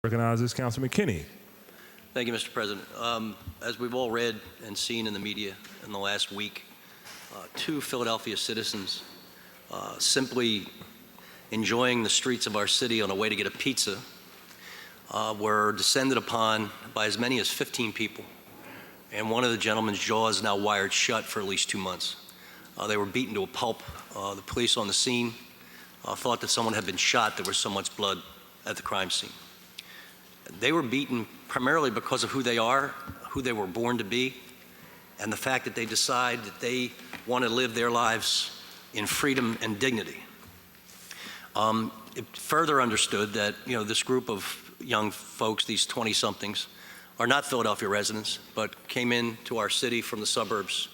Recognizes Councilman Kenney. Thank you, Mr. President. As we've all read and seen in the media in the last week, two Philadelphia citizens simply enjoying the streets of our city on a way to get a pizza were descended upon by as many as 15 people. And one of the gentleman's jaws now wired shut for at least 2 months. They were beaten to a pulp. The police on the scene thought that someone had been shot. There was so much blood at the crime scene. They were beaten primarily because of who they are, who they were born to be, and the fact that they decide that they want to live their lives in freedom and dignity. It further understood that, this group of young folks, these 20-somethings, are not Philadelphia residents, but came into our city from the suburbs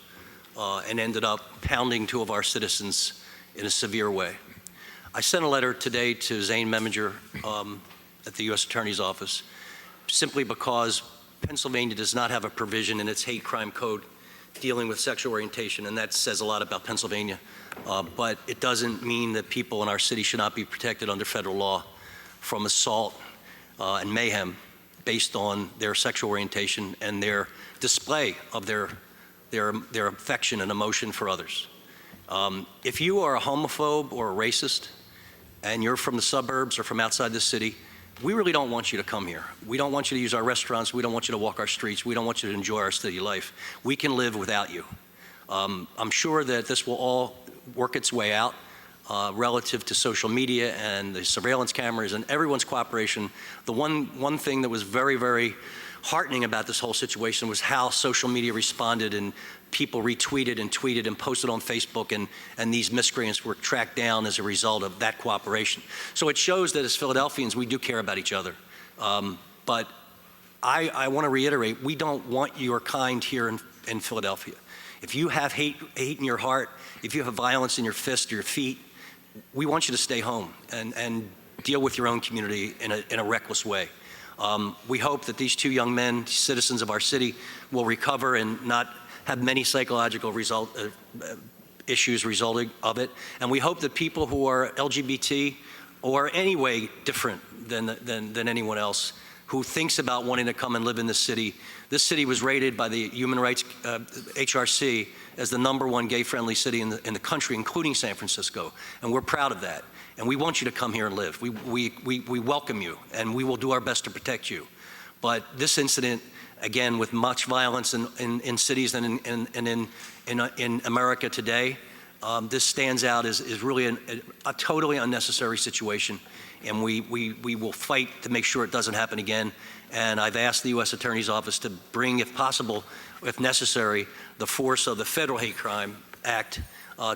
and ended up pounding two of our citizens in a severe way. I sent a letter today to Zane Meminger at the U.S. Attorney's Office simply because Pennsylvania does not have a provision in its hate crime code dealing with sexual orientation, and that says a lot about Pennsylvania. But it doesn't mean that people in our city should not be protected under federal law from assault and mayhem based on their sexual orientation and their display of their affection and emotion for others. If you are a homophobe or a racist and you're from the suburbs or from outside the city, we really don't want you to come here. We don't want you to use our restaurants. We don't want you to walk our streets. We don't want you to enjoy our city life. We can live without you. I'm sure that this will all work its way out relative to social media and the surveillance cameras and everyone's cooperation. The one thing that was very, very heartening about this whole situation was how social media responded, and people retweeted and tweeted and posted on Facebook, and these miscreants were tracked down as a result of that cooperation. So it shows that as Philadelphians, we do care about each other. But I want to reiterate, we don't want your kind here in Philadelphia. If you have hate in your heart, if you have violence in your fist or your feet, we want you to stay home and deal with your own community in a reckless way. We hope that these two young men, citizens of our city, will recover and not have many psychological issues resulting of it. And we hope that people who are LGBT or any way different than anyone else who thinks about wanting to come and live in this city was rated by the Human Rights HRC as the #1 gay-friendly city in the country, including San Francisco. And we're proud of that. And we want you to come here and live. We welcome you, and we will do our best to protect you. But this incident, again, with much violence in cities and in America today, this stands out as really a totally unnecessary situation. And we will fight to make sure it doesn't happen again. And I've asked the U.S. Attorney's Office to bring, if possible, if necessary, the force of the Federal Hate Crime Act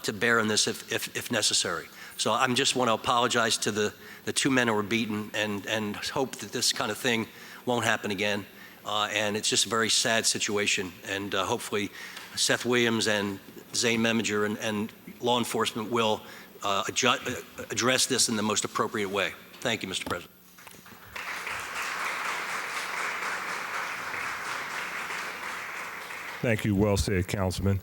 to bear in this if necessary. So I just want to apologize to the two men who were beaten and hope that this kind of thing won't happen again. And it's just a very sad situation. And hopefully Seth Williams and Zane Meminger and law enforcement will address this in the most appropriate way. Thank you, Mr. President. Thank you. Well said, Councilman.